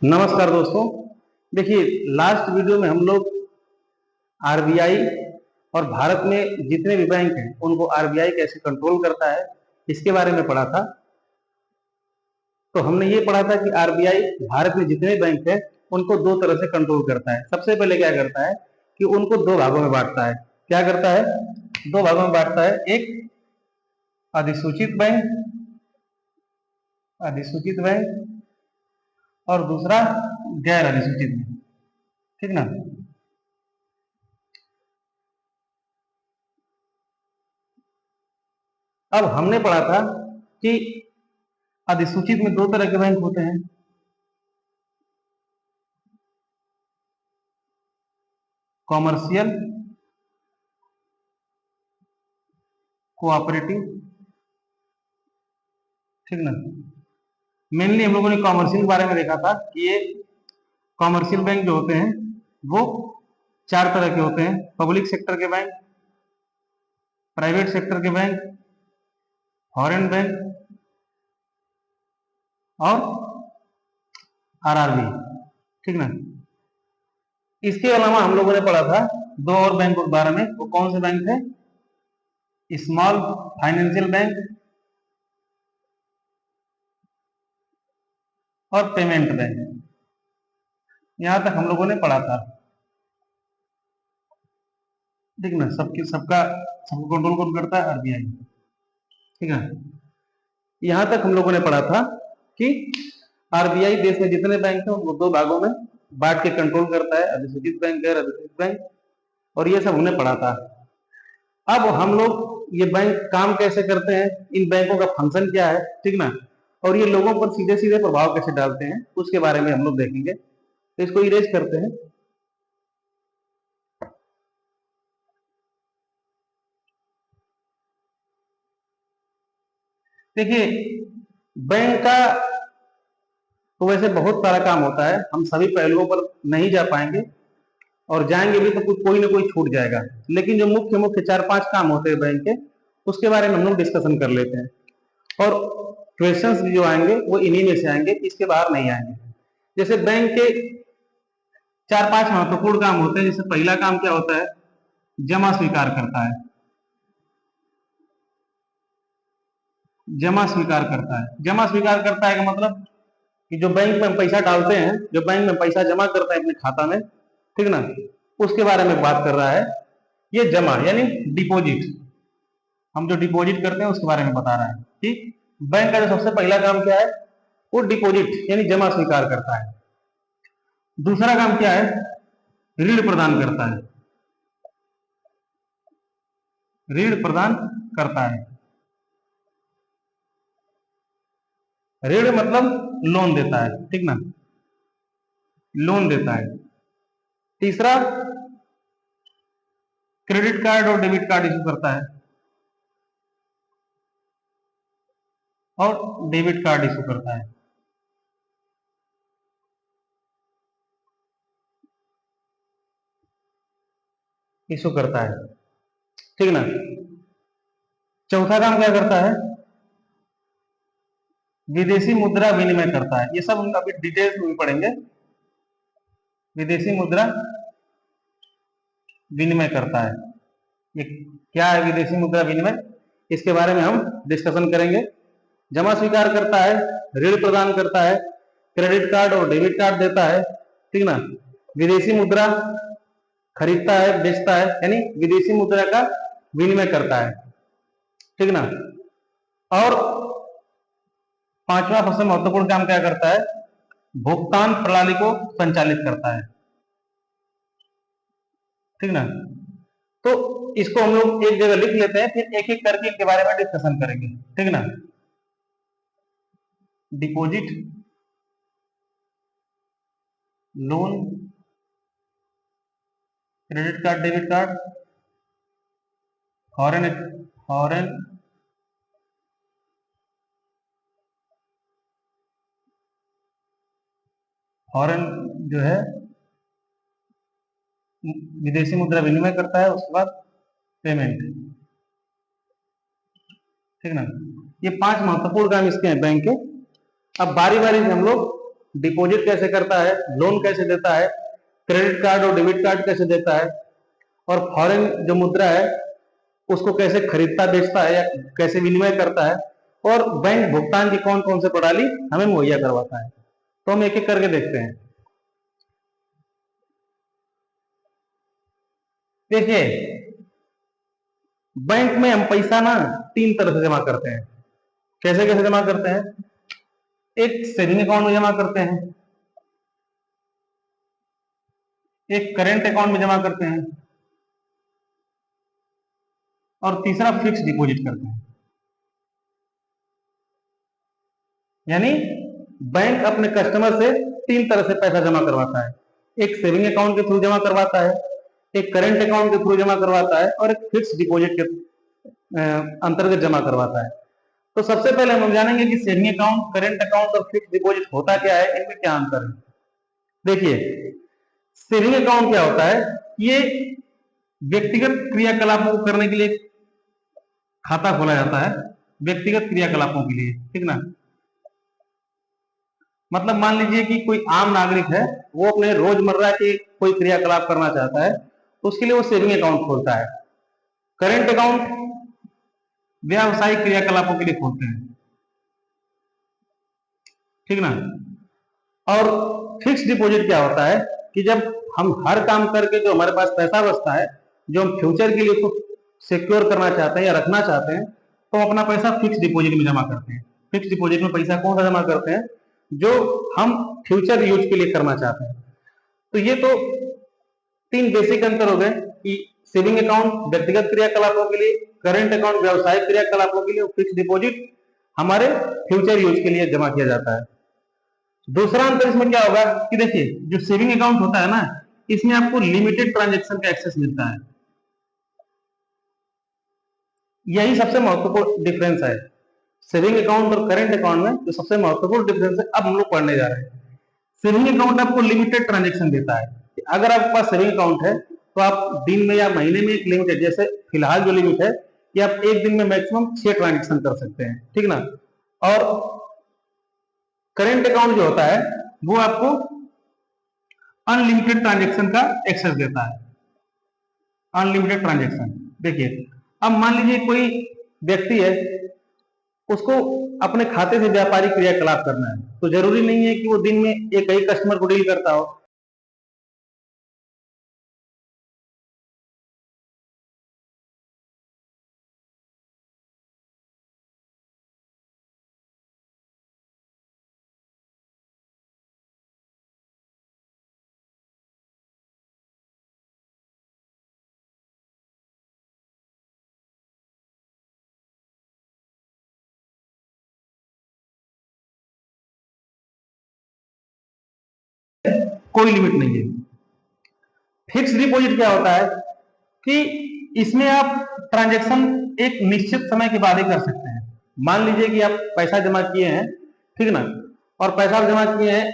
नमस्कार दोस्तों। देखिए, लास्ट वीडियो में हम लोग आरबीआई और भारत में जितने भी बैंक हैं उनको आरबीआई कैसे कंट्रोल करता है इसके बारे में पढ़ा था। तो हमने ये पढ़ा था कि आरबीआई भारत में जितने बैंक हैं उनको दो तरह से कंट्रोल करता है। सबसे पहले क्या करता है कि उनको दो भागों में बांटता है। क्या करता है? दो भागों में बांटता है। एक अधिसूचित बैंक, अधिसूचित बैंक, और दूसरा गैर अधिसूचित बैंक। ठीक ना? अब हमने पढ़ा था कि अधिसूचित में दो तरह के बैंक होते हैं। Commercial, cooperative. ठीक ना? मेनली हम लोगों ने कॉमर्शियल के बारे में देखा था कि ये कॉमर्शियल बैंक जो होते हैं वो चार तरह के होते हैं। पब्लिक सेक्टर के बैंक, प्राइवेट सेक्टर के बैंक, फॉरेन बैंक और आरआरबी। ठीक ना? इसके अलावा हम लोगों ने पढ़ा था दो और बैंकों के बारे में। वो कौन से बैंक थे? स्मॉल फाइनेंशियल बैंक और पेमेंट बैंक। यहां तक हम लोगों ने पढ़ा था। ठीक ना? सबको कंट्रोल कौन करता है? आरबीआई। ठीक है। यहां तक हम लोगों ने पढ़ा था कि आरबीआई देश में जितने बैंक हैं उनको दो भागों में बांट के कंट्रोल करता है, अधिसूचित बैंक, गैर अधिसूचित बैंक। और ये सब हमने पढ़ा था। अब हम लोग ये बैंक काम कैसे करते हैं, इन बैंकों का फंक्शन क्या है, ठीक ना, और ये लोगों पर सीधे सीधे प्रभाव कैसे डालते हैं उसके बारे में हम लोग देखेंगे। तो इसको इरेज करते हैं। देखिए, बैंक का तो वैसे बहुत सारा काम होता है, हम सभी पहलुओं पर नहीं जा पाएंगे, और जाएंगे भी तो कोई ना कोई छूट जाएगा। लेकिन जो मुख्य मुख्य चार पांच काम होते हैं बैंक के, उसके बारे में हम लोग डिस्कशन कर लेते हैं। और क्वेश्चंस जो आएंगे वो इन्हीं में से आएंगे, इसके बाहर नहीं आएंगे। जैसे बैंक के चार पांच महत्वपूर्ण काम होते हैं। जैसे पहला काम क्या होता है? जमा स्वीकार करता है। जमा स्वीकार करता है। जमा स्वीकार करता है का मतलब कि जो बैंक में पैसा डालते हैं, जो बैंक में पैसा जमा करता है अपने खाता में, ठीक ना, उसके बारे में बात कर रहा है। ये जमा यानी डिपॉजिट, हम जो डिपॉजिट करते हैं उसके बारे में बता रहा है कि बैंक का जो सबसे पहला काम क्या है, वो डिपॉजिट यानी जमा स्वीकार करता है। दूसरा काम क्या है? ऋण प्रदान करता है। ऋण प्रदान करता है। ऋण मतलब लोन देता है। ठीक ना? लोन देता है। तीसरा, क्रेडिट कार्ड और डेबिट कार्ड इशू करता है। और डेबिट कार्ड इशू करता है। इशू करता है। ठीक ना? चौथा काम क्या करता है? विदेशी मुद्रा विनिमय करता है। ये सब हम अभी डिटेल्स में पढ़ेंगे। विदेशी मुद्रा विनिमय करता है। ये क्या है विदेशी मुद्रा विनिमय? इसके बारे में हम डिस्कशन करेंगे। जमा स्वीकार करता है, ऋण प्रदान करता है, क्रेडिट कार्ड और डेबिट कार्ड देता है। ठीक ना? विदेशी मुद्रा खरीदता है, बेचता है, यानी विदेशी मुद्रा का विनिमय करता है। ठीक ना? और पांचवा सबसे महत्वपूर्ण काम क्या करता है? भुगतान प्रणाली को संचालित करता है। ठीक ना? तो इसको हम लोग एक जगह लिख लेते हैं, फिर एक एक करके इनके बारे में डिस्कशन करेंगे। ठीक ना? Deposit, loan, credit card, debit card, foreign foreign foreign जो है विदेशी मुद्रा विनिमय करता है। उसके बाद पेमेंट। ठीक ना? ये पांच महत्वपूर्ण काम इसके हैं बैंक के। अब बारी बारी से हम लोग डिपॉजिट कैसे करता है, लोन कैसे देता है, क्रेडिट कार्ड और डेबिट कार्ड कैसे देता है, और फॉरेन जो मुद्रा है उसको कैसे खरीदता बेचता है या कैसे विनिमय करता है, और बैंक भुगतान की कौन कौन से प्रणाली हमें मुहैया करवाता है। तो हम एक एक करके देखते हैं। देखिए, बैंक में हम पैसा ना तीन तरह से जमा करते हैं। कैसे कैसे जमा करते हैं? एक सेविंग अकाउंट में जमा करते हैं, एक करेंट अकाउंट में जमा करते हैं, और तीसरा फिक्स डिपॉजिट करते हैं। यानी बैंक अपने कस्टमर से तीन तरह से पैसा जमा करवाता है। एक सेविंग अकाउंट के थ्रू जमा करवाता है, एक करेंट अकाउंट के थ्रू जमा करवाता है, और एक फिक्स डिपॉजिट के अंतर्गत जमा करवाता है। तो सबसे पहले हम जानेंगे कि सेविंग अकाउंट, करेंट अकाउंट और फिक्स डिपॉजिट होता क्या है, इनमें क्या अंतर है। देखिए, सेविंग अकाउंट क्या होता है? ये व्यक्तिगत क्रियाकलापों को करने के लिए खाता खोला जाता है, व्यक्तिगत क्रियाकलापों के लिए, ठीक ना। मतलब मान लीजिए कि कोई आम नागरिक है, वो अपने रोजमर्रा के कोई क्रियाकलाप करना चाहता है, तो उसके लिए वो सेविंग अकाउंट खोलता है। करेंट अकाउंट व्यावसायिक क्रियाकलापों के लिए खोलते हैं, ठीक ना। और फिक्स डिपॉजिट क्या होता है कि जब हम हर काम करके जो हमारे पास पैसा बचता है, जो हम फ्यूचर के लिए उसको सिक्योर करना चाहते हैं या रखना चाहते हैं, तो हम अपना पैसा फिक्स डिपॉजिट में जमा करते हैं। फिक्स डिपॉजिट में पैसा कौन सा जमा करते हैं? जो हम फ्यूचर यूज के लिए करना चाहते हैं। तो ये तो तीन बेसिक अंतर हो गए कि सेविंग अकाउंट व्यक्तिगत क्रियाकलापों के लिए, करेंट अकाउंट व्यवसायिक क्रियाकलापों के लिए, फिक्स डिपॉजिट हमारे फ्यूचर यूज के लिए जमा किया जाता है। दूसरा अंतर इसमें क्या होगा कि देखिए, जो सेविंग अकाउंट होता है ना, इसमें आपको लिमिटेड ट्रांजेक्शन का एक्सेस मिलता है। यही सबसे महत्वपूर्ण डिफरेंस है सेविंग अकाउंट और करेंट अकाउंट में। जो सबसे महत्वपूर्ण डिफरेंस है, अब हम लोग पढ़ने जा रहे हैं। सेविंग अकाउंट आपको लिमिटेड ट्रांजेक्शन देता है। अगर आपके पास सेविंग अकाउंट है तो आप दिन में या महीने में एक लिमिटेड, जैसे फिलहाल जो लिमिट है कि आप एक दिन में मैक्सिमम 6 ट्रांजेक्शन कर सकते हैं, ठीक ना। और करेंट अकाउंट जो होता है वो आपको अनलिमिटेड ट्रांजेक्शन का एक्सेस देता है। अनलिमिटेड ट्रांजेक्शन, देखिए, अब मान लीजिए कोई व्यक्ति है, उसको अपने खाते से व्यापारिक क्रियाकलाप करना है, तो जरूरी नहीं है कि वो दिन में एक ही कस्टमर को डील करता हो। कोई लिमिट नहीं है। फिक्स डिपॉजिट क्या होता है कि इसमें आप ट्रांजेक्शन एक निश्चित समय के बाद ही कर सकते हैं। मान लीजिए कि आप पैसा जमा किए हैं, ठीक ना, और पैसा जमा किए हैं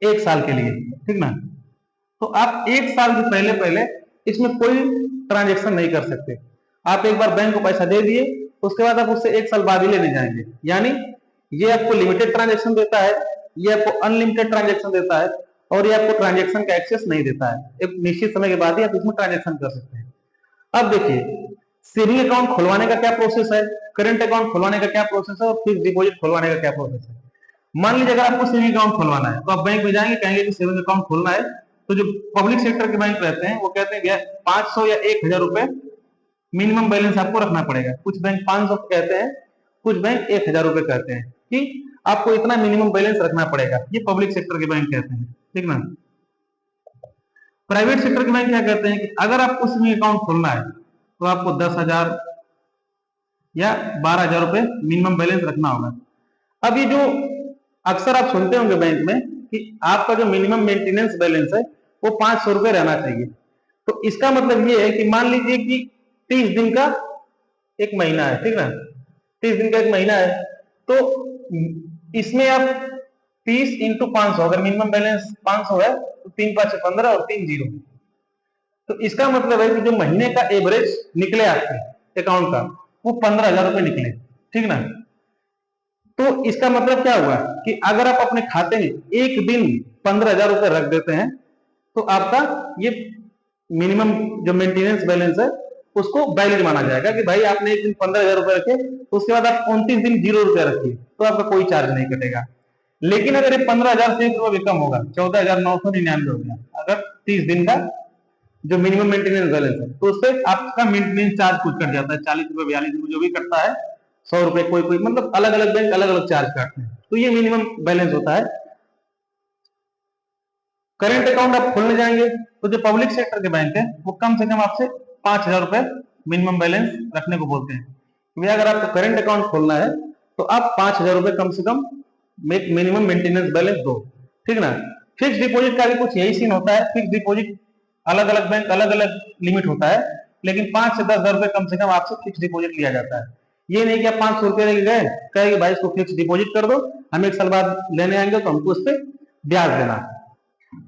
एक साल के लिए, ठीक ना। तो आप एक साल से पहले पहले इसमें कोई ट्रांजेक्शन नहीं कर सकते। आप एक बार बैंक को पैसा दे दिए, उसके बाद आप उससे एक साल बाद ही लेने जाएंगे। यानी ये आपको लिमिटेड ट्रांजेक्शन देता है, ये आपको अनलिमिटेड ट्रांजेक्शन देता है, और ये आपको ट्रांजेक्शन का एक्सेस नहीं देता है। एक निश्चित समय के बाद ही आप इसमें ट्रांजेक्शन कर सकते हैं। अब देखिए, सेविंग अकाउंट खुलवाने का क्या प्रोसेस है, करेंट अकाउंट खुलवाने का क्या प्रोसेस है, और फिक्स डिपॉजिट खुलवाने का क्या प्रोसेस है। मान लीजिए अगर आपको सेविंग अकाउंट खुलवाना है, तो आप बैंक में जाएंगे, कहेंगे कि सेविंग अकाउंट खोलना है। तो जो पब्लिक सेक्टर के बैंक रहते हैं वो कहते हैं 500 या 1000 रुपए मिनिमम बैलेंस आपको रखना पड़ेगा। कुछ बैंक 500 कहते हैं, कुछ बैंक 1000 रुपए कहते हैं कि आपको इतना मिनिमम बैलेंस रखना पड़ेगा। ये पब्लिक सेक्टर के बैंक कहते हैं, ठीक ना। प्राइवेट सेक्टर के बैंक क्या कहते हैं कि अगर आपको सेविंग अकाउंट खोलना है तो आपको 10,000 या 12,000 रुपए मिनिमम बैलेंस रखना होगा। अब ये जो अक्सर आप सुनते होंगे बैंक में कि आपका जो मिनिमम मेंटेनेंस बैलेंस है वो 500 रुपए रहना चाहिए। तो इसका मतलब ये है कि मान लीजिए कि 30 दिन का एक महीना है, ठीक ना, 30 दिन का एक महीना है, तो इसमें आप 30 इंटू 500, अगर मिनिमम बैलेंस 500 है तो 3 5 15 और 3 जीरो। तो इसका मतलब है कि जो महीने का एवरेज निकले आपके अकाउंट का वो 15,000 रुपए निकले, ठीक ना। तो इसका मतलब क्या हुआ कि अगर आप अपने खाते में एक दिन 15,000 रुपए रख देते हैं तो आपका ये मिनिमम जो मेंटेनेंस बैलेंस है उसको वैलिड माना जाएगा कि भाई आपने एक दिन 15,000 रुपए रखे तो उसके बाद आप 29 दिन 0 रुपया रखिए तो आपका कोई चार्ज नहीं कटेगा। लेकिन अगर ये 15,000 से 1 रुपया भी कम होगा, 14,999 हो गया, अगर 30 दिन का जो मिनिमम मेंटेनेंस बैलेंस है तो उससे आपका मेंटेनेंस चार्ज कुछ कट जाता है, 40 रुपए 42 रुपए जो भी कटता है, 100 रुपए कोई कोई, मतलब अलग अलग बैंक अलग अलग चार्ज काटते हैं। तो ये मिनिमम बैलेंस होता है। करेंट अकाउंट आप खोलने जाएंगे तो जो पब्लिक सेक्टर के बैंक है वो कम से कम आपसे 5,000 रुपए मिनिमम बैलेंस रखने को बोलते हैं। भैया अगर आपको करेंट अकाउंट खोलना है तो आप 5,000 रुपए कम से कम मिनिमम मेंटेनेंस बैलेंस दो, ठीक ना। फिक्स डिपॉजिट का भी कुछ यही सीन होता है। फिक्स डिपॉजिट अलग अलग बैंक अलग अलग लिमिट होता है, लेकिन 5 से 10,000 रुपए कम से कम आपसे फिक्स डिपॉजिट लिया जाता है। ये नहीं कि आप 500 रुपए लेके गए, कहेंगे भाई इसको फिक्स डिपॉजिट कर दो, हम 1 साल बाद लेने आएंगे तो हमको उस पर ब्याज देना।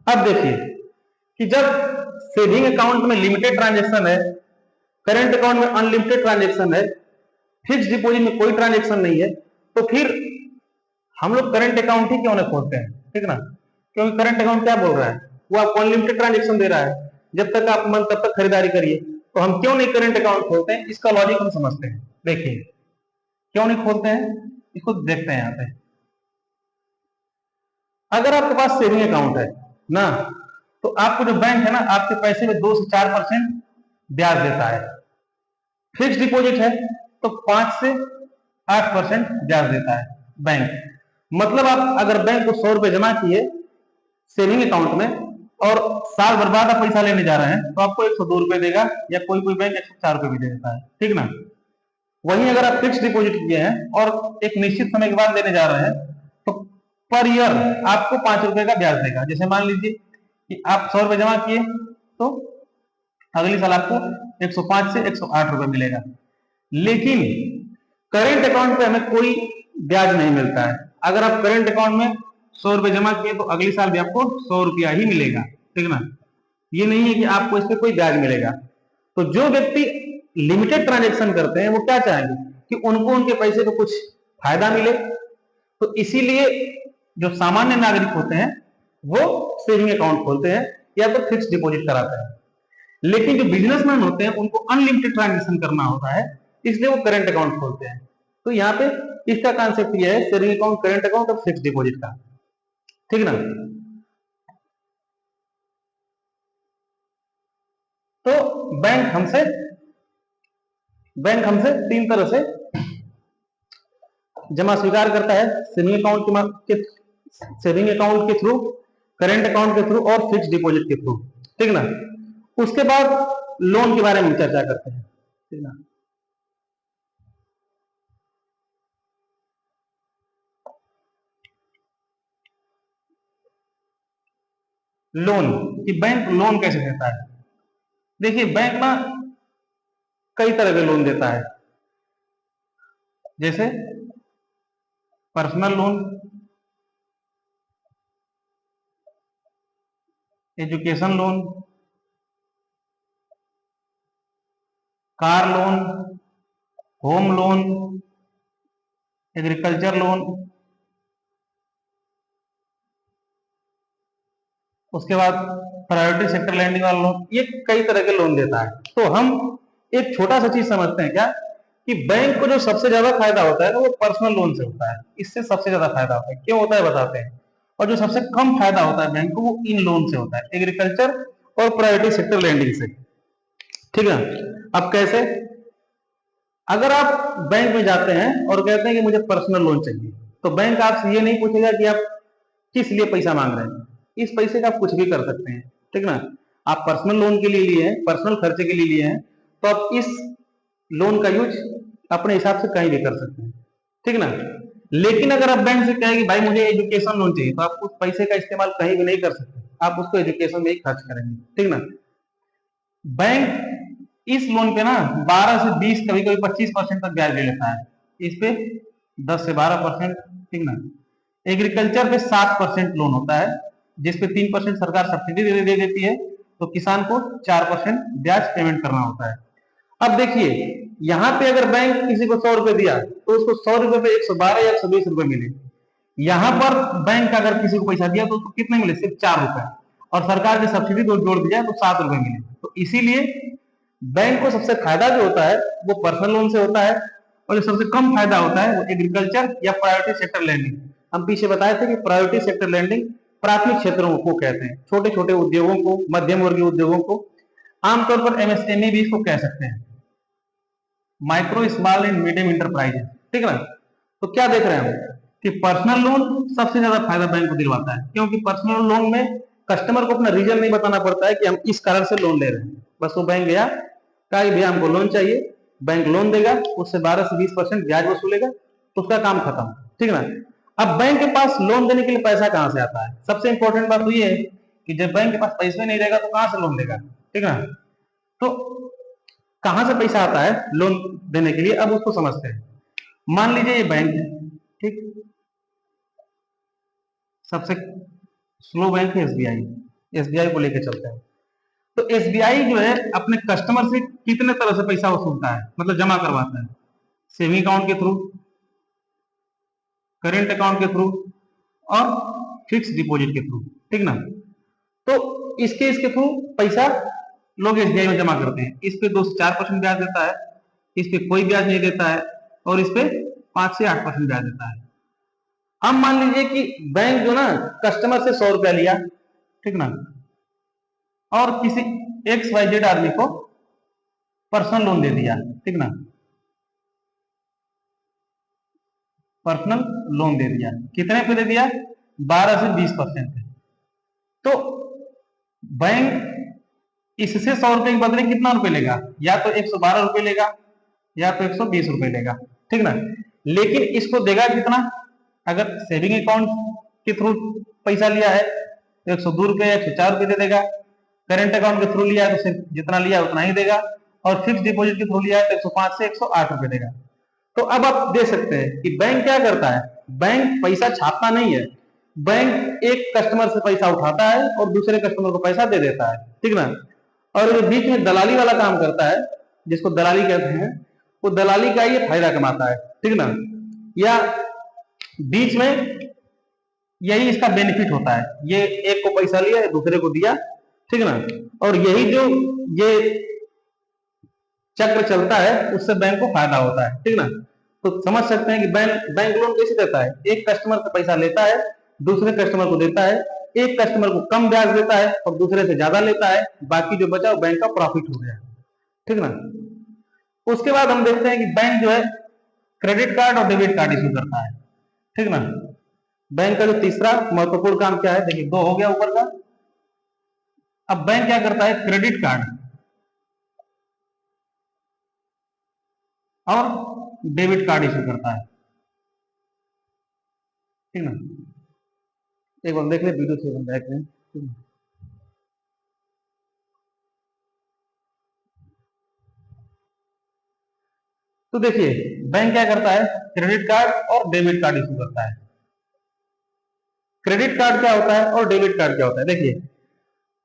अब देखिए कि जब सेविंग अकाउंट में लिमिटेड ट्रांजेक्शन है, करेंट अकाउंट में अनलिमिटेड ट्रांजेक्शन है, फिक्स डिपॉजिट में कोई ट्रांजेक्शन नहीं है, तो फिर हम लोग करेंट अकाउंट ही क्यों नहीं खोलते हैं, ठीक ना। क्योंकि करेंट अकाउंट क्या बोल रहा है, वो आपको अनलिमिटेड ट्रांजेक्शन दे रहा है, जब तक आप मन तब तक खरीदारी करिए। तो हम क्यों नहीं करेंट अकाउंट खोलते हैं, इसका लॉजिक हम समझते हैं। देखिए क्यों नहीं खोलते हैं, इसको देखते हैं। यहाँ पे अगर आपके पास सेविंग अकाउंट है ना, तो आपको जो बैंक है ना आपके पैसे में 2 से 4% ब्याज देता है। फिक्स डिपॉजिट है तो 5 से 8% ब्याज देता है बैंक। मतलब आप अगर बैंक को 100 रुपए जमा किए सेविंग अकाउंट में और साल भर बाद आप पैसा लेने जा रहे हैं तो आपको 102 रुपए देगा, या कोई कोई बैंक 104 रुपए भी दे देता है, ठीक ना। वहीं अगर आप फिक्स डिपॉजिट किए हैं और एक निश्चित समय के बाद लेने जा रहे हैं तो पर ईयर आपको 5 रुपए का ब्याज देगा। जैसे मान लीजिए कि आप 100 रुपए जमा किए तो अगले साल आपको 105 से 108 रुपए मिलेगा। लेकिन करेंट अकाउंट पे हमें कोई ब्याज नहीं मिलता है। अगर आप करेंट अकाउंट में 100 रुपए जमा किए तो अगले साल भी आपको 100 रुपया ही मिलेगा, ठीक ना। ये नहीं है कि आपको इस पे कोई ब्याज मिलेगा। तो जो व्यक्ति लिमिटेड ट्रांजेक्शन करते हैं वो क्या चाहेंगे कि उनको उनके पैसे को कुछ फायदा मिले। तो इसीलिए जो सामान्य नागरिक होते हैं वो सेविंग अकाउंट खोलते हैं या तो फिक्स डिपॉजिट कराते हैं। लेकिन जो बिजनेसमैन होते हैं उनको अनलिमिटेड ट्रांजेक्शन करना होता है, इसलिए वो करेंट अकाउंट खोलते हैं। तो यहाँ पे इसका कॉन्सेप्ट ये है, सेविंग अकाउंट, करेंट अकाउंट और फिक्स डिपॉजिट का, ठीक ना। तो बैंक हमसे 3 तरह से जमा स्वीकार करता है, सेविंग अकाउंट के थ्रू, करेंट अकाउंट के थ्रू और फिक्स डिपॉजिट के थ्रू, ठीक ना। उसके बाद लोन के बारे में चर्चा करते हैं, ठीक ना। लोन कि बैंक लोन कैसे देता है। देखिए बैंक ना कई तरह के लोन देता है, जैसे personal loan, education loan, car loan, home loan, agriculture loan, उसके बाद प्रायोरिटी सेक्टर लैंडिंग वाला लोन, ये कई तरह के लोन देता है। तो हम एक छोटा सा चीज समझते हैं क्या कि बैंक को जो सबसे ज्यादा फायदा होता है वो पर्सनल लोन से होता है। इससे सबसे ज्यादा फायदा होता है, क्यों होता है बताते हैं। और जो सबसे कम फायदा होता है बैंक को वो इन लोन से होता है, एग्रीकल्चर और प्रायोरिटी सेक्टर लैंडिंग से, ठीक है। अब कैसे, अगर आप बैंक में जाते हैं और कहते हैं कि मुझे पर्सनल लोन चाहिए तो बैंक आपसे ये नहीं पूछेगा कि आप किस लिए पैसा मांग रहे हैं, इस पैसे का आप कुछ भी कर सकते हैं, ठीक ना। आप पर्सनल लोन के लिए लिए हैं, पर्सनल खर्चे के लिए लिए हैं, तो आप इस लोन का यूज अपने हिसाब से कहीं भी कर सकते हैं, ठीक ना। लेकिन अगर आप बैंक से कहें कि भाई मुझे एजुकेशन लोन चाहिए तो आप उस पैसे का इस्तेमाल कहीं भी नहीं कर सकते, आप उसको एजुकेशन में ही खर्च करेंगे, ठीक ना। बैंक इस लोन पे ना 12 से 20 कभी कभी 25% तक ब्याज ले लेता है, इस पे 10 से 12%, ठीक ना। एग्रीकल्चर पे 7% लोन होता है जिसपे 3% सरकार सब्सिडी दे देती है, तो किसान को 4% ब्याज पेमेंट करना होता है। अब देखिए यहाँ पे अगर बैंक किसी को 100 रुपए दिया तो उसको 100 रुपए पे 112 या 120 रुपए मिले। यहाँ पर बैंक अगर किसी को पैसा दिया तो उसको कितने मिले, सिर्फ 4 रुपए, और सरकार की सब्सिडी को जोड़ दिया तो 7 रुपए मिले। तो इसीलिए बैंक को सबसे फायदा जो होता है वो पर्सनल लोन से होता है, और जो सबसे कम फायदा होता है वो एग्रीकल्चर या प्रायोरिटी सेक्टर लैंडिंग। हम पीछे बताए थे कि प्रायोरिटी सेक्टर लैंडिंग प्राथमिक क्षेत्रों को कहते हैं, छोटे छोटे उद्योगों को, मध्यम वर्गीय उद्योगों को, आमतौर पर एमएसएमई भी इसको कह सकते हैं, micro small and medium enterprises. ठीक है ना। तो क्या देख रहे हैं हम कि पर्सनल लोन सबसे ज्यादा फायदा बैंक को दिलवाता है, क्योंकि पर्सनल लोन में कस्टमर को अपना रीजन नहीं बताना पड़ता है कि हम इस कारण से लोन ले रहे हैं। बस वो बैंक गया, कहा कि भैया हमको लोन चाहिए, बैंक लोन देगा, उससे 12 से 20% ब्याज वसूलेगा, उसका काम खत्म। ठीक है ना। अब बैंक के पास लोन देने के लिए पैसा कहां से आता है, सबसे इंपॉर्टेंट बात तो ये है कि जब बैंक के पास पैसे नहीं रहेगा तो कहां से लोन देगा। ठीक है ना। तो कहां से पैसा आता है लोन देने के लिए, अब उसको समझते हैं। मान लीजिए ये बैंक है, ठीक, सबसे स्लो बैंक है एसबीआई। एसबीआई को लेकर चलते हैं। तो एसबीआई जो है अपने कस्टमर से कितने तरह से पैसा वसूलता है, मतलब जमा करवाता है, सेविंग अकाउंट के थ्रू, करेंट अकाउंट के थ्रू, और फिक्स डिपॉजिट के थ्रू। ठीक ना। तो इसके थ्रू पैसा लोग एसबीआई में जमा करते हैं। इस पे 2 से 4% ब्याज देता है, इस पे कोई ब्याज नहीं देता है, और इस पे 5 से 8% ब्याज देता है। अब मान लीजिए कि बैंक जो ना कस्टमर से 100 रुपया लिया, ठीक ना, और किसी एक्स वाई जेड आदमी को पर्सनल लोन दे दिया। ठीक ना, पर्सनल लोन दे दिया, कितने पे दे दिया, 12 से 20%। तो बैंक इससे 100 रुपए के बदले कितना रुपए लेगा, या तो 112 रुपए लेगा या तो 120 रुपए लेगा। ठीक ना। लेकिन इसको देगा कितना, अगर सेविंग अकाउंट के थ्रू पैसा लिया है तो 102 रुपए 104 रुपए दे देगा, करेंट अकाउंट के थ्रू लिया है तो सिर्फ जितना लिया उतना ही देगा, और फिक्स डिपॉजिट के थ्रू लिया है तो 105 से 108 रुपए देगा। तो अब आप देख सकते हैं कि बैंक क्या करता है, बैंक पैसा छापता नहीं है, बैंक एक कस्टमर से पैसा उठाता है और दूसरे कस्टमर को पैसा दे देता है। ठीक ना। और जो बीच में दलाली वाला काम करता है, जिसको दलाली कहते हैं, वो दलाली का ये फायदा कमाता है। ठीक ना। या बीच में यही इसका बेनिफिट होता है, ये एक को पैसा लिया दूसरे को दिया। ठीक ना। और यही जो ये चक्र चलता है उससे बैंक को फायदा होता है। ठीक ना। तो समझ सकते हैं कि बैंक लोन कैसे देता है, एक कस्टमर से पैसा लेता है, दूसरे कस्टमर को देता है, एक कस्टमर को कम ब्याज देता है और दूसरे से ज्यादा लेता है, बाकी जो बचा वो बैंक का प्रॉफिट हो गया। ठीक ना। उसके बाद हम देखते हैं कि बैंक जो है क्रेडिट कार्ड और डेबिट कार्ड इशू करता है। ठीक ना। बैंक का जो तीसरा महत्वपूर्ण काम क्या है, देखिए 2 हो गया ऊपर का। अब बैंक क्या करता है, क्रेडिट कार्ड और डेबिट कार्ड इशू करता है। ठीक ना। एक बार देख ले वीडियो से बैक में। तो देखिए बैंक क्या करता है, क्रेडिट कार्ड और डेबिट कार्ड इशू करता है। क्रेडिट कार्ड क्या होता है और डेबिट कार्ड क्या होता है, देखिए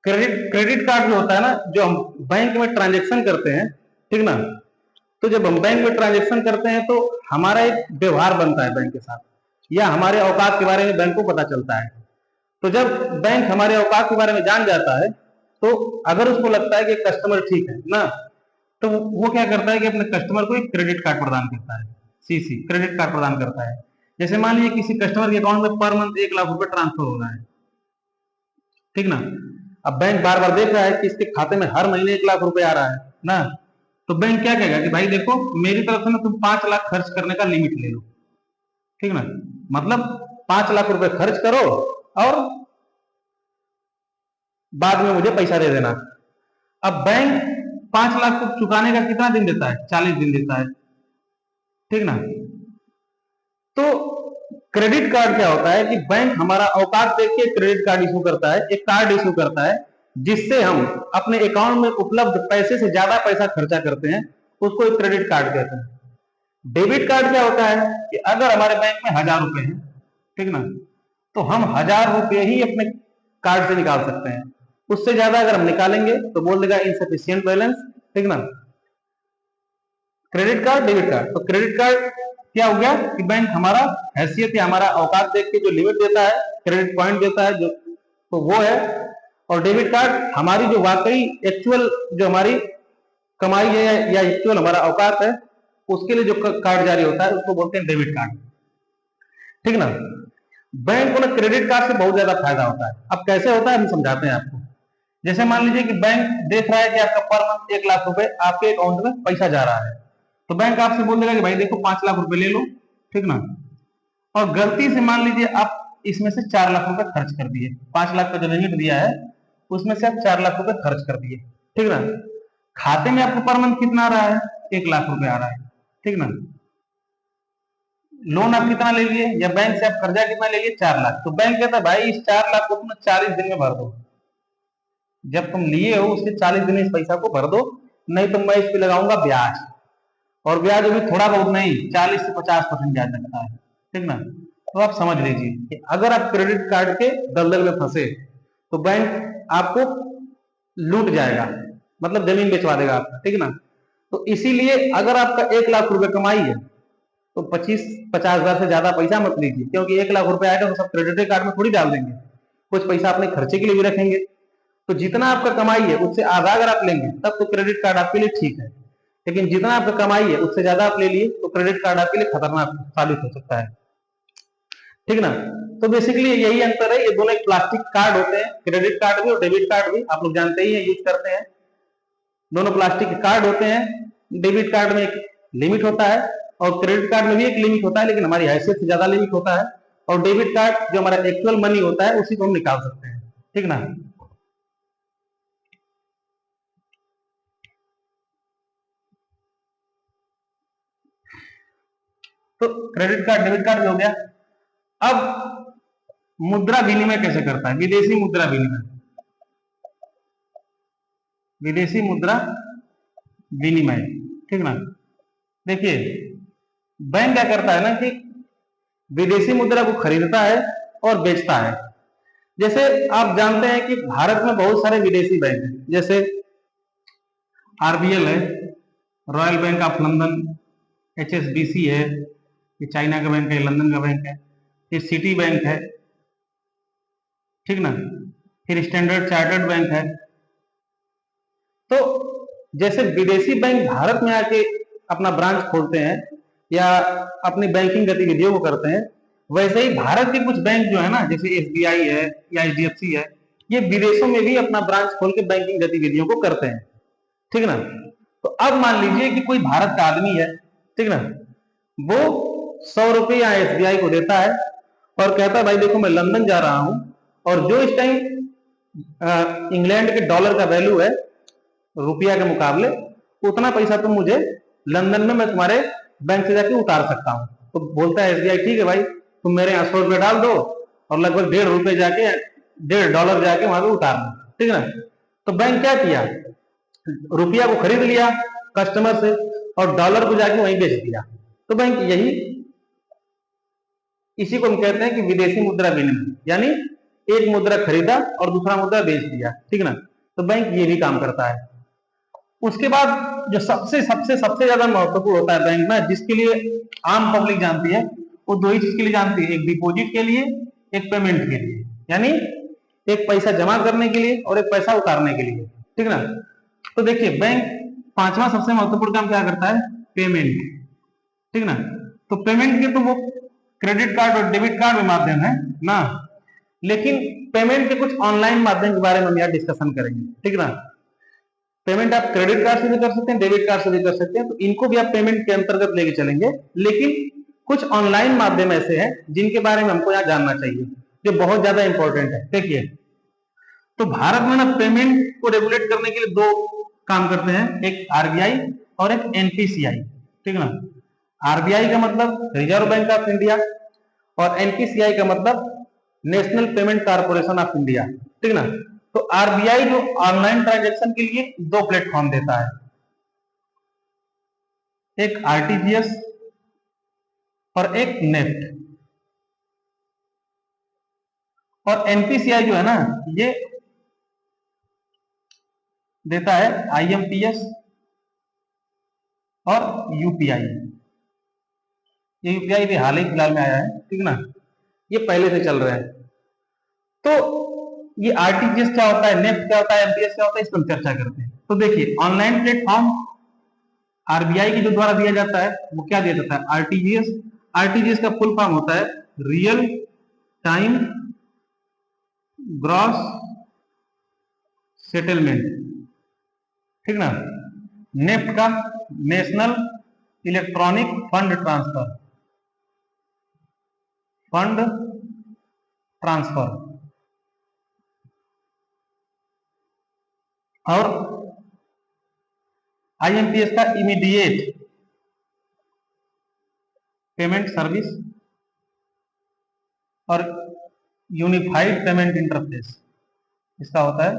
क्रेडिट कार्ड जो होता है ना, जो हम बैंक में ट्रांजेक्शन करते हैं। ठीक ना। तो जब हम बैंक में ट्रांजेक्शन करते हैं तो हमारा एक व्यवहार बनता है बैंक के साथ, या हमारे औकात के बारे में बैंक को पता चलता है। तो जब बैंक हमारे औकात के बारे में जान जाता है तो अगर उसको लगता है कि कस्टमर ठीक है ना, तो वो क्या करता है कि अपने कस्टमर को एक क्रेडिट कार्ड प्रदान करता है, सीसी क्रेडिट कार्ड प्रदान करता है। जैसे मान लीजिए किसी कस्टमर के अकाउंट में पर मंथ 1 लाख रुपए ट्रांसफर हो रहा है। ठीक ना। अब बैंक बार बार देख रहा है कि इसके खाते में हर महीने 1 लाख रुपए आ रहा है ना, तो बैंक क्या कहेगा कि भाई देखो मेरी तरफ से ना तुम 5 लाख खर्च करने का लिमिट ले लो। ठीक ना। मतलब 5 लाख रुपए खर्च करो और बाद में मुझे पैसा दे देना। अब बैंक 5 लाख को चुकाने का कितना दिन देता है, 40 दिन देता है। ठीक ना। तो क्रेडिट कार्ड क्या होता है कि बैंक हमारा औकात देख के क्रेडिट कार्ड इशू करता है, एक कार्ड इशू करता है जिससे हम अपने अकाउंट में उपलब्ध पैसे से ज्यादा पैसा खर्चा करते हैं, उसको एक क्रेडिट कार्ड कहते हैं। डेबिट कार्ड क्या होता है कि अगर हमारे बैंक में 1000 रुपए हैं, ठीक ना, तो हम 1000 रुपए ही अपने कार्ड से निकाल सकते हैं। उससे ज्यादा अगर हम निकालेंगे तो बोल देगा इनसफिशियंट बैलेंस। ठीक ना। Credit card, debit card. तो क्रेडिट कार्ड क्या हो गया कि बैंक हमारा हैसियत या हमारा औकात देख के जो लिमिट देता है, क्रेडिट पॉइंट देता है जो, तो वो है। और डेबिट कार्ड हमारी जो वाकई एक्चुअल जो हमारी कमाई है या एक्चुअल हमारा औकात है, उसके लिए जो कार्ड जारी होता है उसको बोलते हैं डेबिट कार्ड, ठीक ना। बैंक को ना क्रेडिट कार्ड से बहुत ज्यादा फायदा होता है। अब कैसे होता है हम समझाते हैं आपको। जैसे मान लीजिए कि बैंक देख रहा है कि आपका पर मंथ 1 लाख रुपए आपके अकाउंट में पैसा जा रहा है, तो बैंक आपसे बोल देगा कि भाई देखो 5 लाख रुपए ले लो, ठीक ना। और गलती से मान लीजिए आप इसमें से 4 लाख रुपए खर्च कर दिए, 5 लाख का जो लिमिट दिया है उसमें से आप 4 लाख रुपए खर्च कर दिए, ठीक ना। खाते में आपको पर मंथ कितना आ रहा है, 1 लाख रुपए आ रहा है, ठीक ना। लोन आप कितना ले लिए या बैंक से आप कर्जा कितना ले लिए, 4 लाख। तो बैंक कहता है भाई इस 4 लाख को तुम 40 दिन में भर दो, जब तुम लिए हो उसके 40 दिन इस पैसा को भर दो, नहीं तो मैं इस पे लगाऊंगा ब्याज, और ब्याज अभी थोड़ा बहुत नहीं, 40 से 50% ब्याज लगता है, ठीक ना। तो आप समझ लीजिए कि अगर आप क्रेडिट कार्ड के दलदल में फंसे तो बैंक आपको लूट जाएगा, मतलब जमीन बेचवा देगा आपका, ठीक ना। तो इसीलिए अगर आपका 1 लाख रुपए कमाई है तो 25-50 हजार से ज्यादा पैसा मत लीजिए, क्योंकि 1 लाख रुपए आएगा तो सब क्रेडिट कार्ड में थोड़ी डाल देंगे, कुछ पैसा अपने खर्चे के लिए भी रखेंगे। तो जितना आपका कमाई है उससे आधा अगर आप लेंगे तब तो क्रेडिट कार्ड आपके लिए ठीक है, लेकिन जितना आपका कमाई है उससे ज्यादा आप ले लिए तो क्रेडिट कार्ड आपके लिए खतरनाक साबित हो सकता है, ठीक ना। तो बेसिकली यही अंतर है, ये दोनों एक प्लास्टिक कार्ड होते हैं, क्रेडिट कार्ड भी और डेबिट कार्ड भी आप लोग जानते ही हैं, यूज करते हैं। दोनों प्लास्टिक के कार्ड होते हैं। डेबिट कार्ड में एक लिमिट होता है और क्रेडिट कार्ड में भी एक लिमिट होता है, लेकिन हमारी हैसियत से ज्यादा लिमिट होता है। और डेबिट कार्ड जो हमारा एक्चुअल मनी होता है उसी को हम निकाल सकते हैं, ठीक ना। तो क्रेडिट कार्ड डेबिट कार्ड हो गया। अब मुद्रा विनिमय कैसे करता है, विदेशी मुद्रा विनिमय, विदेशी मुद्रा विनिमय, ठीक ना। देखिए बैंक क्या करता है ना कि विदेशी मुद्रा को खरीदता है और बेचता है। जैसे आप जानते हैं कि भारत में बहुत सारे विदेशी बैंक हैं, जैसे आरबीएल है, royal bank of London, HSBC है, ये चाइना का बैंक है, लंदन का बैंक है, ये सिटी बैंक है, ठीक ना। फिर स्टैंडर्ड चार्टर्ड बैंक है। तो जैसे विदेशी बैंक भारत में आके अपना ब्रांच खोलते हैं या अपनी बैंकिंग गतिविधियों को करते हैं, वैसे ही भारत के कुछ बैंक जो है ना, जैसे एसबीआई है या एचडीएफसी है, ये विदेशों में भी अपना ब्रांच खोल के बैंकिंग गतिविधियों को करते हैं, ठीक ना। तो अब मान लीजिए कि कोई भारत का आदमी है, ठीक ना, वो 100 रुपया एसबीआई को देता है और कहता है भाई देखो मैं लंदन जा रहा हूं, और जो इस टाइम इंग्लैंड के डॉलर का वैल्यू है रुपया के मुकाबले, उतना पैसा तुम मुझे लंदन में मैं तुम्हारे बैंक से जाके उतार सकता हूं। तो बोलता है एसबीआई ठीक है भाई, तुम मेरे यहाँ 100 रुपया डाल दो और लगभग ₹1.5 जाके $1.5 जाके वहां पे उतारना, ठीक है ना। तो बैंक क्या किया, रुपया को खरीद लिया कस्टमर से और डॉलर को जाके वहीं बेच दिया। तो बैंक यही, इसी को हम कहते हैं कि विदेशी मुद्रा विनिमय, यानी एक मुद्रा खरीदा और दूसरा मुद्रा बेच दिया, ठीक ना। तो बैंक ये भी काम करता है। उसके बाद जो सबसे सबसे सबसे ज्यादा महत्वपूर्ण होता है बैंक में, जिसके लिए आम पब्लिक जानती है, वो दो ही चीज के लिए जानती है, एक डिपॉजिट के लिए, एक पेमेंट के लिए, यानी एक पैसा जमा करने के लिए और एक पैसा उतारने के लिए, ठीक ना। तो देखिए बैंक पांचवा सबसे महत्वपूर्ण काम क्या करता है, पेमेंट, ठीक ना। तो पेमेंट के तो वो क्रेडिट कार्ड और डेबिट कार्ड में माध्यम है ना, लेकिन पेमेंट के कुछ ऑनलाइन माध्यम के बारे में हम यहाँ डिस्कशन करेंगे, ठीक ना। पेमेंट आप क्रेडिट कार्ड से भी कर सकते हैं, डेबिट कार्ड से भी कर सकते हैं, तो इनको भी आप पेमेंट के अंतर्गत लेके चलेंगे। लेकिन कुछ ऑनलाइन माध्यम ऐसे हैं जिनके बारे में हमको यहाँ जानना चाहिए, जो बहुत ज्यादा इंपॉर्टेंट है। देखिए तो भारत में ना पेमेंट को रेगुलेट करने के लिए दो काम करते हैं, एक आरबीआई और एक एनपीसीआई, ठीक ना। आरबीआई का मतलब रिजर्व बैंक ऑफ इंडिया और एनपीसीआई का मतलब national payment corporation of India, ठीक ना। तो आरबीआई जो ऑनलाइन ट्रांजैक्शन के लिए दो प्लेटफॉर्म देता है, एक आरटीजीएस और एक नेफ्ट। और एनपीसीआई जो है ना, ये देता है आईएमपीएस और यूपीआई। ये यूपीआई भी हाल ही फिलहाल में आया है, ठीक ना, ये पहले से चल रहा है। तो ये आरटीजीएस क्या होता है, नेफ्ट क्या होता है, एमपीएस क्या होता है, इस पर हम चर्चा करते हैं। तो देखिए, ऑनलाइन प्लेटफॉर्म आरबीआई के जो द्वारा दिया जाता है वो क्या दिया जाता है, आरटीजीएस। आरटीजीएस का फुल फॉर्म होता है रियल टाइम ग्रॉस सेटलमेंट, ठीक ना। नेफ्ट का national electronic fund transfer, fund transfer. और आईएमपीएस का इमीडिएट पेमेंट सर्विस और यूनिफाइड पेमेंट इंटरफेस, इसका होता है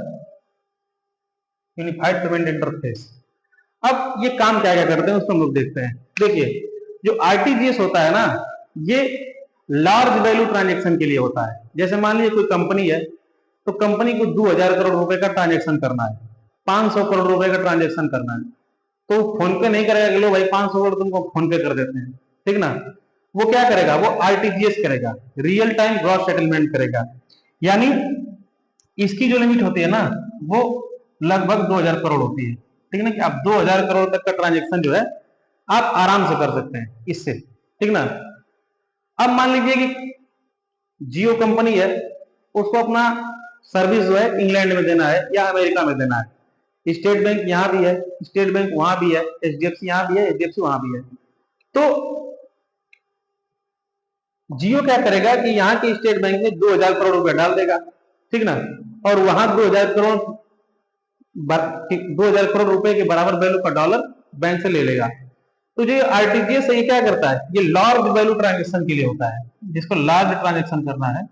यूनिफाइड पेमेंट इंटरफेस। अब ये काम क्या क्या करते हैं उसको हम लोग देखते हैं। देखिए, जो आरटीजीएस होता है ना, ये लार्ज वैल्यू ट्रांजेक्शन के लिए होता है। जैसे मान लीजिए कोई कंपनी है, तो कंपनी को 2000 करोड़ रुपए का ट्रांजेक्शन करना है, 500 करोड़ रुपए का ट्रांजेक्शन करना है, तो फोन पे नहीं करेगा कि लो भाई 500 करोड़ तुमको फोन पे कर देते हैं, ठीक ना। वो क्या करेगा, वो आरटीजीएस करेगा, रियल टाइम ग्रॉस सेटलमेंट करेगा। यानी इसकी जो लिमिट होती है ना, वो लगभग 2000 करोड़ होती है, ठीक ना, कि आप 2000 करोड़ तक का ट्रांजेक्शन जो है आप आराम से कर सकते हैं इससे, ठीक ना। अब मान लीजिए कि जियो कंपनी है, उसको अपना सर्विस जो है इंग्लैंड में देना है या अमेरिका में देना है। स्टेट बैंक यहां भी है, स्टेट बैंक वहां भी है, एचडीएफसी यहां भी है, एचडीएफसी वहां भी है। तो जियो क्या करेगा कि यहाँ के स्टेट बैंक में 2000 करोड़ रुपया डाल देगा, ठीक ना, और वहां 2000 करोड़ रुपए के बराबर वैल्यू का डॉलर बैंक से ले लेगा। तो जो आरटीजीएस है ये क्या करता है, ये लार्ज वैल्यू ट्रांजेक्शन के लिए होता है, जिसको लार्ज ट्रांजेक्शन करना है,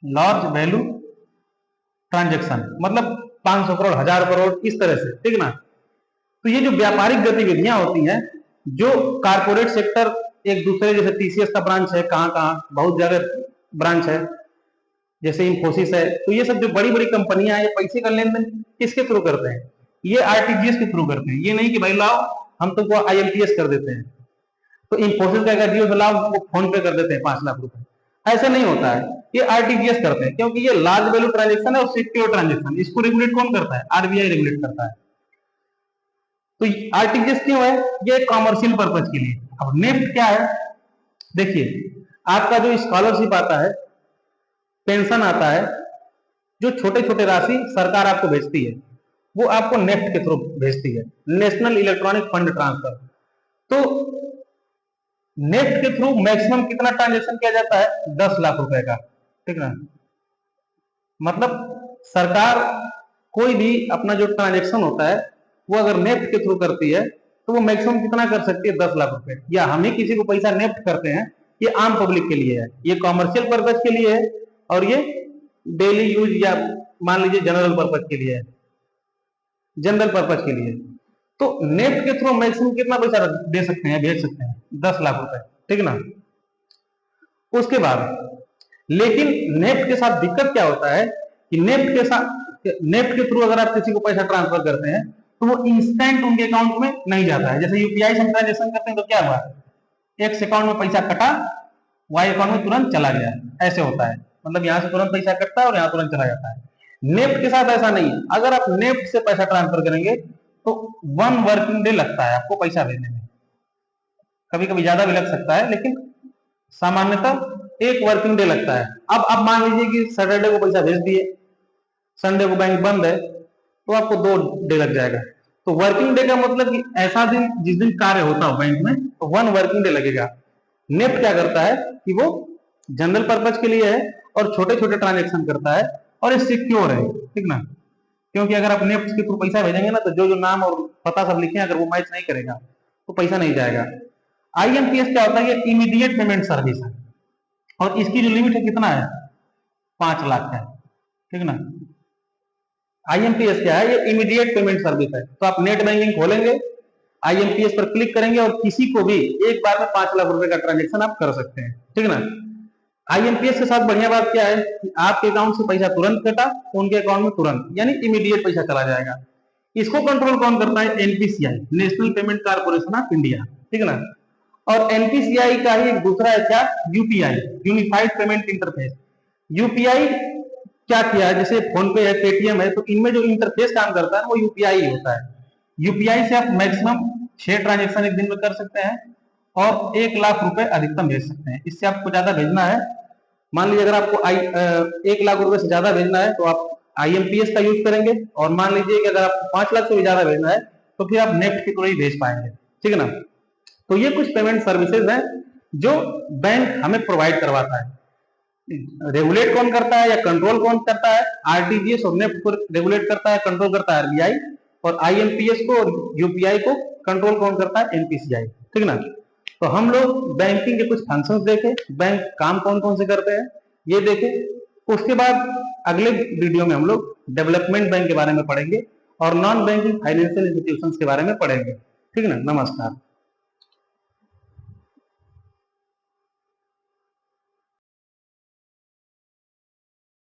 लार्ज वैल्यू ट्रांजेक्शन मतलब 500 करोड़, 1000 करोड़, इस तरह से, ठीक ना। तो ये जो व्यापारिक गतिविधियां होती हैं, जो कारपोरेट सेक्टर एक दूसरे, जैसे टीसीएस का ब्रांच है, कहां कहां बहुत जगह ब्रांच है, जैसे इंफोसिस है, तो ये सब जो बड़ी बड़ी कंपनियां हैं, ये पैसे का लेन देन किसके थ्रू करते हैं, ये आरटीजीएस के थ्रू करते हैं। ये नहीं कि भाई लाओ हम तुमको आईएमपीएस कर देते हैं, तो इंफोसिस का जियो से लाओ वो फोन पे कर देते हैं 5 लाख रुपए, ऐसा नहीं होता है। ये आरटीजीएस करते हैं, क्योंकि ये लार्ज वैल्यू ट्रांजेक्शन है और सिक्योर ट्रांजेक्शन, इसको रेगुलेट कौन करता है, आरबीआई रेगुलेट करता है। तो आरटीजीएस क्यों है, ये कॉमर्शियल पर्पज के लिए। अब नेफ्ट क्या है, देखिए, आपका जो स्कॉलरशिप आता है, पेंशन आता है, जो छोटे छोटे राशि सरकार आपको भेजती है, वो आपको नेफ्ट के थ्रू भेजती है, नेशनल इलेक्ट्रॉनिक फंड ट्रांसफर। तो नेफ्ट के थ्रू मैक्सिमम कितना ट्रांजेक्शन किया जाता है, 10 लाख रुपए का, ठीक ना। मतलब सरकार कोई भी अपना जो ट्रांजेक्शन होता है वो अगर नेफ्ट के थ्रू करती है, तो वो मैक्सिमम कितना कर सकती है, 10 लाख रुपए। या हम ही किसी को पैसा नेफ्ट करते हैं, ये आम पब्लिक के लिए है, ये कॉमर्शियल पर्पज के लिए है, और ये डेली यूज या मान लीजिए जनरल पर्पज के लिए है, जनरल पर्पज के लिए। तो नेफ्ट के थ्रू मैक्सिमम कितना पैसा दे सकते हैं, भेज सकते हैं, 10 लाख रुपए, ठीक ना। उसके बाद लेकिन नेफ्ट के साथ दिक्कत क्या होता है कि नेफ्ट के थ्रू अगर आप किसी को पैसा ट्रांसफर करते हैं, तो वो इंस्टेंट उनके अकाउंट में नहीं जाता है। जैसे यूपीआई से हम ट्रांजेक्शन करते हैं, तो क्या हुआ, एक्स अकाउंट में पैसा कटा, वाई अकाउंट में तुरंत चला गया, ऐसे होता है। मतलब यहां से तुरंत पैसा कटता है और यहां तुरंत चला जाता है। नेफ्ट के साथ ऐसा नहीं है। अगर आप नेफ्ट से पैसा ट्रांसफर करेंगे, तो 1 वर्किंग डे लगता है आपको पैसा भेजने में, कभी कभी ज्यादा भी लग सकता है, लेकिन सामान्यतः 1 वर्किंग डे लगता है। अब आप मान लीजिए कि सैटरडे को पैसा भेज दिए, संडे को बैंक बंद है, तो आपको 2 डे लग जाएगा। तो वर्किंग डे का मतलब कि ऐसा दिन जिस दिन कार्य होता हो बैंक में, तो 1 वर्किंग डे लगेगा। नेफ्ट क्या करता है कि वो जनरल पर्पज के लिए है और छोटे छोटे ट्रांजेक्शन करता है, और ये सिक्योर है, ठीक ना। क्योंकि अगर आप नेफ्ट के थ्रू पैसा भेजेंगे ना, तो जो जो नाम और पता सब लिखे हैं, अगर वो मैच नहीं करेगा तो पैसा नहीं जाएगा। आईएमपीएस क्या होता है, ये इमीडिएट पेमेंट सर्विस है, और इसकी जो लिमिट है कितना है, 5 लाख है, ठीक ना। आईएमपीएस क्या है, ये इमीडिएट पेमेंट सर्विस है। तो आप नेट बैंकिंग खोलेंगे, आईएमपीएस पर क्लिक करेंगे, और किसी को भी एक बार में 5 लाख रुपए का ट्रांजेक्शन आप कर सकते हैं, ठीक ना। आईएमपीएस के साथ बढ़िया बात क्या है कि आपके अकाउंट से पैसा तुरंत कटा, उनके अकाउंट में तुरंत, यानी इमीडिएट पैसा चला जाएगा। इसको कंट्रोल कौन करता है? NPCI, national payment corporation of India, ठीक है ना। और एनपीसीआई का ही एक दूसरा है क्या? UPI, unified payment interface. UPI क्या किया है, जैसे फोन पे है, पेटीएम है, तो इनमें जो इंटरफेस काम करता है वो यूपीआई ही होता है। यूपीआई से आप मैक्सिमम 6 ट्रांजेक्शन एक दिन में कर सकते हैं और 1 लाख रुपए अधिकतम भेज सकते हैं। इससे आपको ज्यादा भेजना है, मान लीजिए अगर आपको 1 लाख रुपए से ज्यादा भेजना है तो आप आईएमपीएस का यूज करेंगे, और मान लीजिए कि अगर आपको 5 लाख से भी ज्यादा भेजना है तो फिर आप नेफ्ट के थ्रू ही भेज पाएंगे, ठीक है ना। तो ये कुछ पेमेंट सर्विसेज हैं जो बैंक हमें प्रोवाइड करवाता है। रेगुलेट कौन करता है या कंट्रोल कौन करता है? आरटीजीएस और नेफ्ट को रेगुलेट करता है, कंट्रोल करता है आरबीआई, और आईएमपीएस को और यूपीआई को कंट्रोल कौन करता है? एनपीसीआई, ठीक है ना। तो हम लोग बैंकिंग के कुछ फंक्शंस देखे, बैंक काम कौन कौन से करते हैं ये देखे। उसके बाद अगले वीडियो में हम लोग डेवलपमेंट बैंक के बारे में पढ़ेंगे और नॉन बैंकिंग फाइनेंशियल इंस्टीट्यूशंस के बारे में पढ़ेंगे, ठीक है ना। नमस्कार।